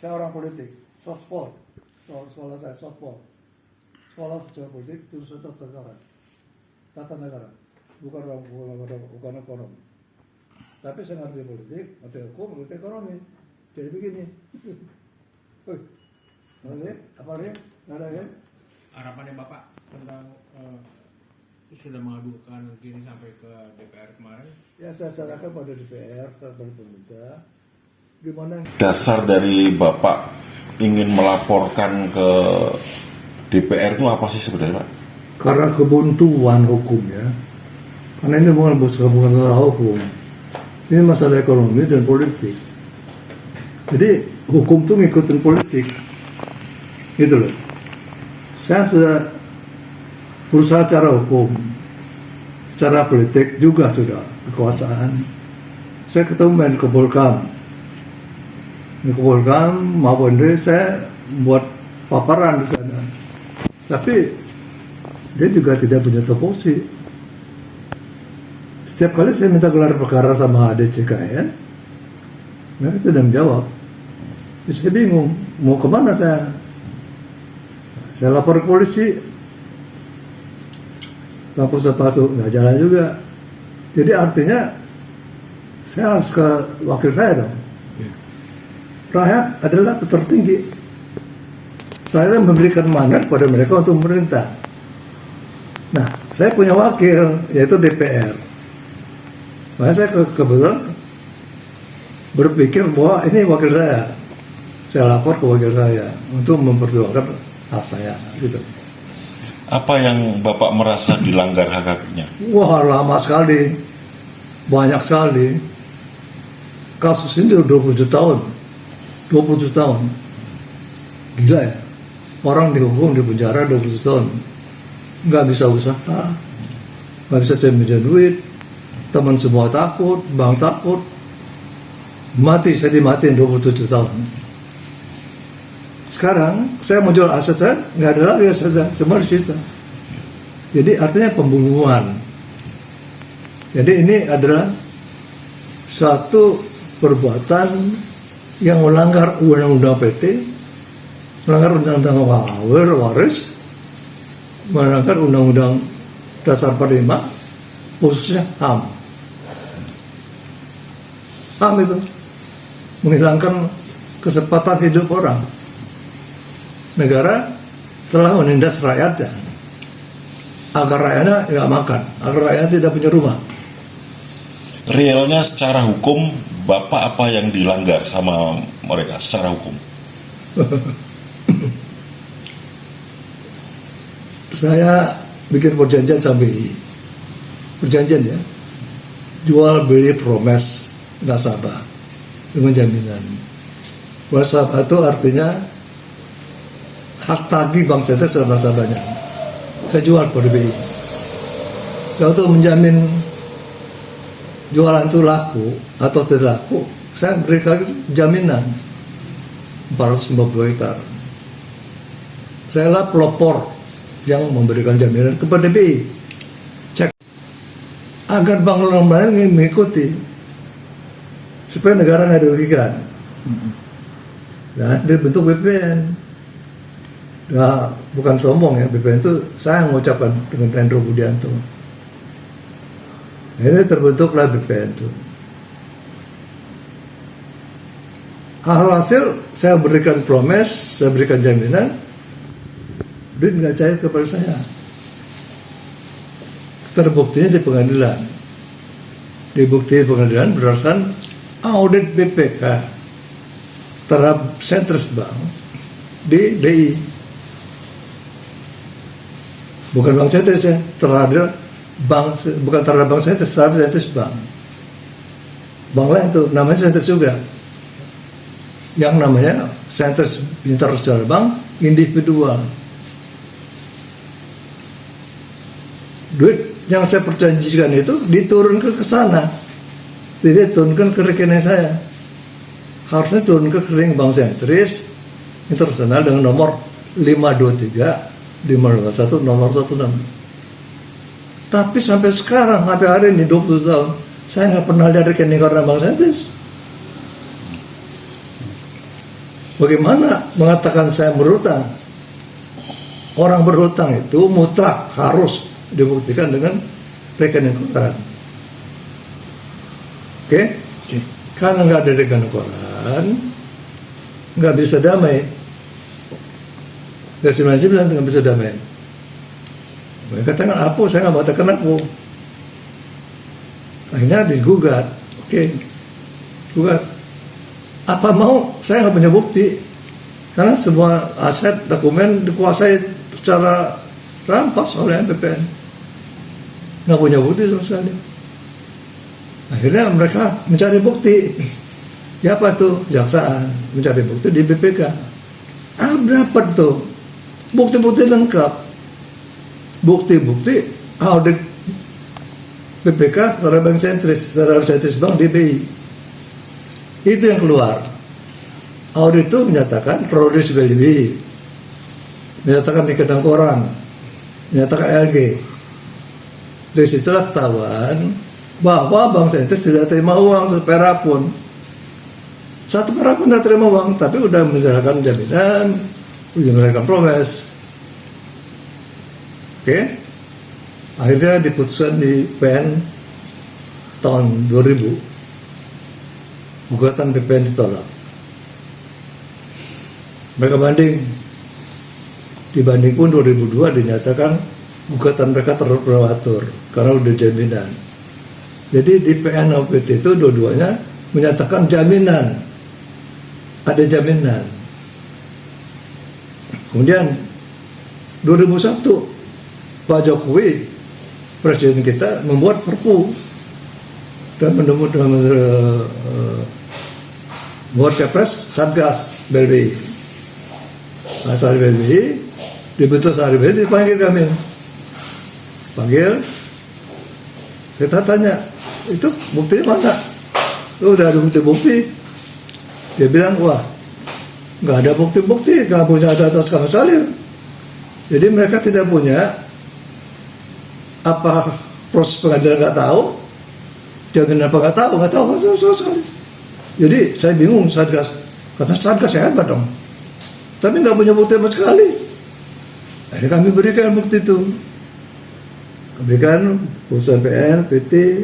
Saya orang politik, sospol, sekolah saya sospol, sekolah sejarah politik, khusus tata negara, bukan ekonomi. Tapi saya ngerti politik, ngerti hukum, ngerti ekonomi. Jadi begini. Apa nih? Ada ya? Harapannya Bapak tentang sudah mengadukan kini sampai ke DPR kemarin? Ya saya serahkan pada DPR, pada pemerintah. Gimana? Dasar dari Bapak ingin melaporkan ke DPR itu apa sih sebenarnya, Pak? Karena kebuntuan hukum ya. Karena ini bukan masalah hukum. Ini masalah ekonomi dan politik. Jadi hukum itu ngikutin politik. Gitu loh. Saya sudah berusaha secara hukum, secara politik juga sudah kekuasaan. Saya ketemu Menko Polhukam maupun dia, saya buat paparan di sana. Tapi dia juga tidak punya topoksi. Setiap kali saya minta gelar perkara sama DCKN, mereka tidak menjawab. Jadi saya bingung, mau kemana saya? Saya lapor ke polisi, lapor sepatu, nggak jalan juga. Jadi artinya saya harus ke wakil saya dong. Rakyat adalah tertinggi. Saya memberikan mandat pada mereka untuk memerintah. Nah, saya punya wakil, yaitu DPR. Makanya saya kebetulan berpikir bahwa ini wakil saya. Saya lapor ke wakil saya untuk memperjuangkan hak saya, gitu. Apa yang Bapak merasa dilanggar hak-haknya? Wah, lama sekali, banyak sekali. Kasus ini udah 27 tahun, 27 tahun, gila ya. Orang dihukum di penjara 27 tahun, nggak bisa usaha, nggak bisa cari duit, teman semua takut, bank takut, mati, saya dimatiin 27 tahun. Sekarang saya mau jual aset saya, nggak ada lagi aset saya, semua disita. Jadi artinya pembunuhan. Jadi ini adalah satu perbuatan yang melanggar undang-undang PT, melanggar undang-undang waris, melanggar undang-undang dasar 45, khususnya HAM. HAM itu menghilangkan kesempatan hidup orang. Negara telah menindas rakyatnya agar rakyatnya nggak makan, agar rakyatnya tidak punya rumah. Realnya secara hukum, Bapak apa yang dilanggar sama mereka secara hukum? Saya bikin perjanjian sama BI. Perjanjian ya, jual beli promes nasabah dengan jaminan. Nasabah itu artinya hak tagih bank sentral terhadap nasabahnya. Saya jual pada BI. Kalau untuk menjamin jualan itu laku atau tidak laku, saya berikan jaminan 450 hektar. Saya lah pelopor yang memberikan jaminan kepada BI. Cek agar bank lain mengikuti supaya negara nggak dirugikan. Nah, dibentuk BPN. Nah, bukan sombong ya, BPN itu saya mengucapkan dengan Hendro Budianto. Ini terbentuklah BPN itu. Hasil saya berikan promes, saya berikan jaminan, duit nggak cair kepada saya. Terbuktinya di pengadilan. Dibukti pengadilan berdasarkan audit BPK terhadap Sentris Bank di BI. Bukan Bank Sentris ya, terhadap bank, bukan terhadap Bank Sentris, terhadap Sentris Bank. Bank lain itu namanya Sentris juga. Yang namanya Sentris International Bank individual. Duit yang saya perjanjikan itu diturunkan ke sana, tidak diturunkan ke rekening saya. Harusnya turun ke rekening Bank Sentris Internasional dengan nomor 523 521 nomor 16. Tapi sampai sekarang, sampai hari ini 20 tahun, saya nggak pernah lihat rekening orang Bank Sentris. bagaimana mengatakan saya berhutang? Orang berhutang itu mutlak harus dibuktikan dengan rekening koran. Oke? Karena nggak ada rekening koran, nggak bisa damai. Dari 99 nggak bisa damai. Mereka katakan apa? Saya nggak mengatakan apa. Akhirnya digugat. Oke, gugat. Apa mau? Saya nggak punya bukti. Karena semua aset dokumen dikuasai secara rampas oleh MPPN. Nggak punya bukti sama sekali. Akhirnya mereka mencari bukti. Siapa tuh? Kejaksaan mencari bukti di BPK. Dapat tuh bukti-bukti lengkap. Bukti-bukti audit BPK terhadap bank sentris bank DBI. Itu yang keluar. Audit itu menyatakan produce value, menyatakan ikatan koran, menyatakan LG. Dari situlah ketahuan bahwa bank sentris tidak terima uang seperak pun. Satu perak pun tidak terima uang, tapi udah menjalankan jaminan, udah menjalankan promes. Oke? Akhirnya diputuskan di PN tahun 2000. Gugatan BPN ditolak. Mereka banding. Dibanding pun 2002 dinyatakan gugatan mereka terprematur karena udah jaminan. Jadi di PN OPT itu dua-duanya menyatakan jaminan. Ada jaminan. Kemudian 2001 Pak Jokowi presiden kita membuat Perpu dan membuat Kepres Satgas BLBI. Asal BLBI dibentuk asal BLBI dipanggil kami. Panggil, kita tanya, itu buktinya mana? Udah ada bukti-bukti. Dia bilang, wah, nggak ada bukti-bukti, nggak punya data sama sekali. Jadi mereka tidak punya apa proses pengadilan nggak tahu, jangan apa nggak tahu sama sekali. Jadi saya bingung Satgas, kata Satgas hebat dong, tapi nggak punya bukti sama sekali. Akhirnya kami berikan bukti itu, berikan putusan PN, PT,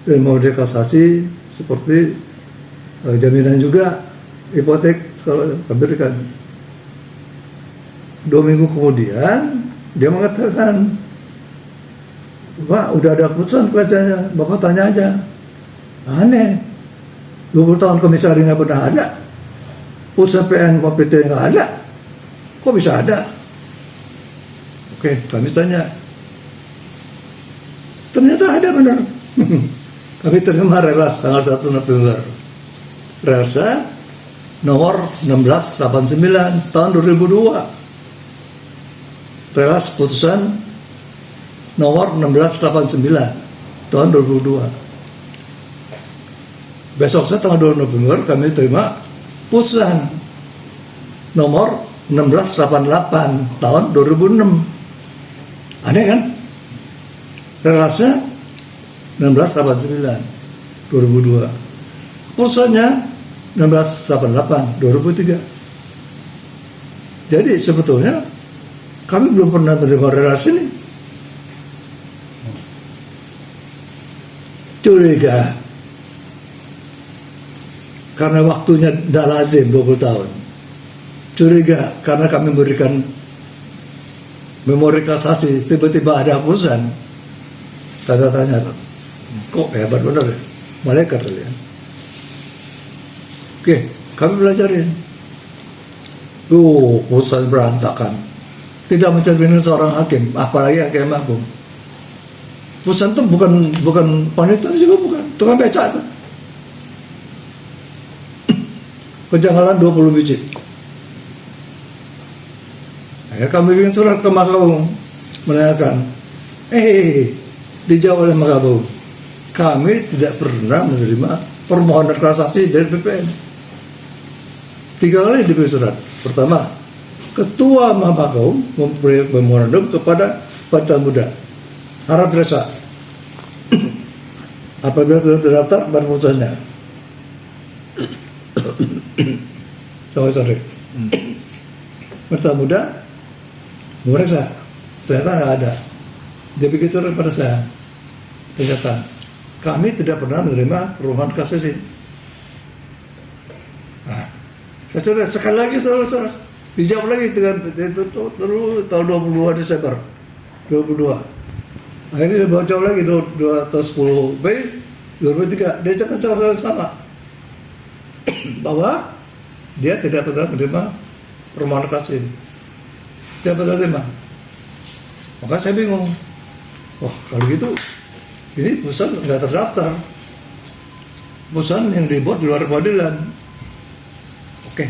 dan mau kasasi seperti jaminan juga hipotek kalau kami berikan. 2 minggu kemudian dia mengatakan, Pak, udah ada keputusan kerajanya, Bapak tanya aja. Aneh, 20 tahun komisari nggak pernah ada, putusan PN PT nggak ada, kok bisa ada? Oke, kami tanya, ternyata ada benar. Kami terima relas tanggal 1 November, relsa nomor 1689 tahun 2002, relas putusan nomor 1689 tahun 2002. Besok tanggal 2 November kami terima putusan nomor 1688 tahun 2006. Aneh kan? Relasnya 1689 2002. Putusannya 1688 2003. Jadi sebetulnya kami belum pernah menerima relas ini. Curiga karena waktunya tidak lazim 20 tahun. Curiga karena kami memberikan memori kasasi, tiba-tiba ada putusan. Tanya-tanya, kok hebat benar ya? Malaikat kalian. Oke, kami belajarin. Putusan berantakan. Tidak mencerminkan seorang hakim, apalagi hakim agung. Putusan itu bukan panitia juga bukan, tukang beca itu. Kejanggalan 20 biji. Akhirnya kami bikin surat ke Mahkamah Agung menanyakan, dijawab oleh Mahkamah Agung, kami tidak pernah menerima permohonan kasasi dari BPN. 3 kali dibikin surat. Pertama, Ketua Mahkamah Agung memberi memorandum kepada Partai Muda Harap Desa apabila sudah terdaftar pada putusannya. Sorry. Mertua muda memeriksa, ternyata nggak ada. Dia bikin surat pada saya, ternyata kami tidak pernah menerima perumahan kasasi. Nah, saya coba sekali lagi saudara, dijawab lagi dengan itu terus tahun 22 Desember 22. Akhirnya dia baca lagi 2 atau 10 Mei 2003, dia cakap sama bahwa dia tidak pernah menerima perumahan kasih, tidak pernah terima. Maka saya bingung, wah kalau gitu ini perusahaan nggak terdaftar, perusahaan yang dibuat di luar pengadilan. Oke,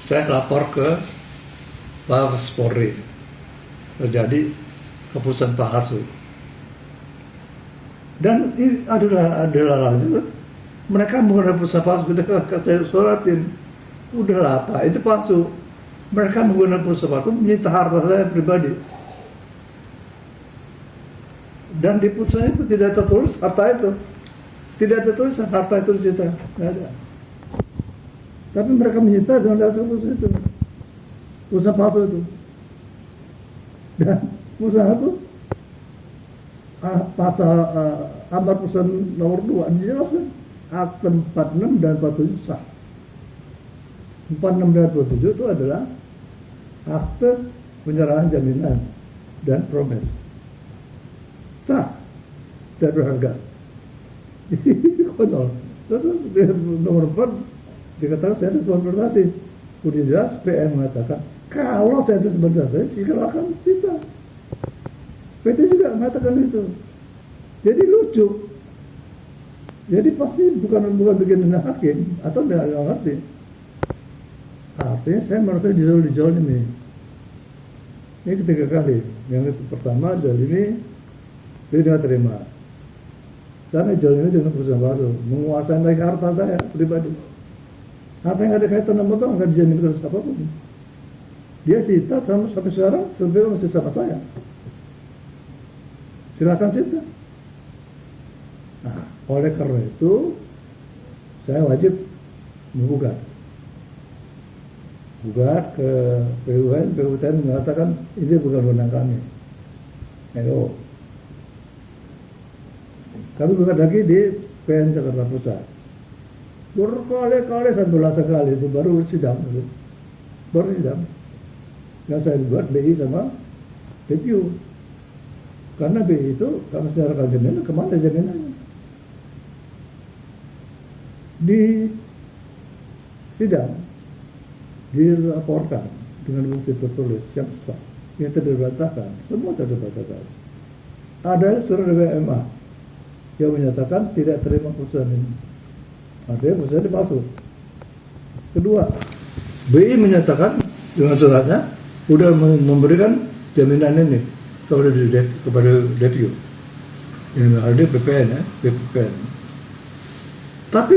saya lapor ke Mabes Polri, terjadi keputusan palsu. Dan ini adalah lanjut, mereka menggunakan putusan palsu. Saya suratin, udahlah apa itu palsu. Mereka menggunakan putusan palsu menyita harta saya pribadi. Dan di putusan itu tidak tertulis harta itu, tidak tertulis harta itu disita, nggak ada. Tapi mereka menyita dengan dasar putusan itu, putusan palsu itu. Dan putusan itu pasal amar putusan nomor 2 dijelaskan akte 46 dan 47 sah. 46 dan 47 itu adalah akte penyerahan jaminan dan promes, sah dan berharga. Konyol. Terus nomor 4 dikatakan saya itu konfrontasi. Udah jelas PM mengatakan kalau saya itu sebenarnya silakan cita. PT juga mengatakan itu. Jadi lucu. Jadi pasti bukan bikin hakim atau nggak ngerti. Artinya saya merasa dijolimi. Ini ketiga kali. Yang itu pertama jolimi, dia tidak terima. Saya jolimi dengan perusahaan palsu, menguasai lagi harta saya pribadi. Harta yang ada kaitan sama bank nggak dijamin terus apapun. Dia sita sampai sekarang sebenarnya masih sama saya. Silakan cita. Nah, oleh karena itu saya wajib menggugat ke PUN mengatakan ini bukan wewenang kami. Ayo. Kami gugat lagi di PN Jakarta Pusat. Berkali-kali sampai belasan kali itu baru sidang. Yang saya buat BI sama DPU. Karena BI itu kalau secara jaminan kemana jaminannya? Di sidang dilaporkan dengan bukti tertulis yang sah, yang tidak dibantahkan, semua tidak dibantahkan. Ada surat WMA yang menyatakan tidak terima putusan ini. Artinya putusan ini palsu. Kedua, BI menyatakan dengan suratnya sudah memberikan jaminan ini kepada DPU yang ada BPN ya, BPN. Tapi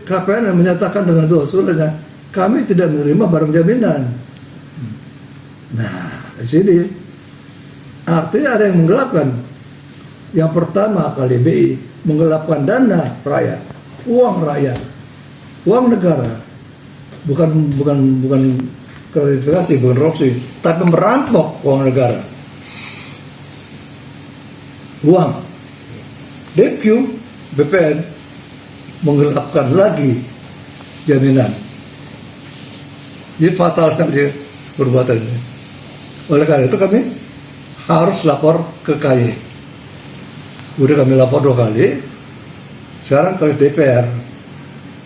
KPN menyatakan dengan suratnya kami tidak menerima barang jaminan. Nah, di sini artinya ada yang menggelapkan. Yang pertama kali BI menggelapkan dana rakyat, uang rakyat, uang negara, bukan gratifikasi, bukan korupsi, tapi merampok uang negara. Uang DPU, BPN menggelapkan lagi jaminan. Jadi fatal sekali perbuatan ini. Oleh karena itu kami harus lapor ke KY. Udah kami lapor 2 kali. Sekarang ke DPR.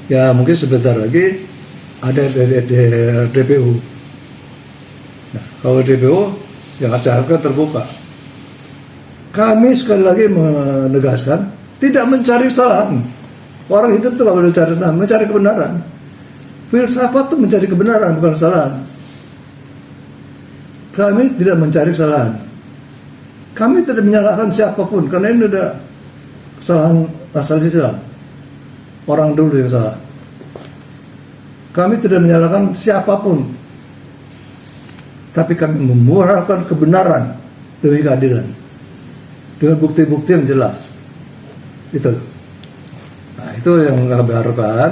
Ya mungkin sebentar lagi ada DPU. Nah, kalau DPU yang asalkan terbuka. Kami sekali lagi menegaskan tidak mencari kesalahan. Orang hidup itu kalau mencari kesalahan, mencari kebenaran. Filsafat itu mencari kebenaran, bukan kesalahan. Kami tidak mencari kesalahan. Kami tidak menyalahkan siapapun, karena ini ada kesalahan asal Islam. Orang dulu yang salah. Kami tidak menyalahkan siapapun. Tapi kami memurahkan kebenaran demi keadilan. Dengan bukti-bukti yang jelas. Itu. Nah, itu yang kami harapkan.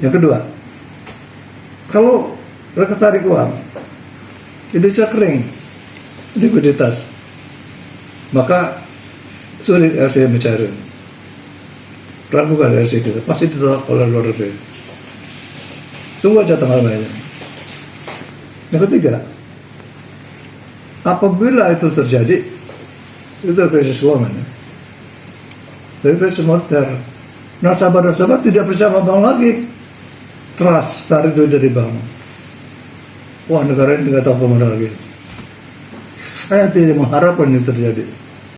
Yang kedua, kalau mereka tarik uang, Indonesia kering, likuiditas, maka sulit LC mencari. Ragukan LC kita, pasti ditolak oleh luar negeri. Tunggu aja tanggal mainnya. Yang ketiga, apabila itu terjadi, itu krisis keuangan. Tapi krisis moneter. Nasabah-nasabah tidak percaya sama bank lagi. Trust, tarik duit dari bank. Wah, negara ini nggak tahu kemana lagi. Saya tidak mengharapkan ini terjadi.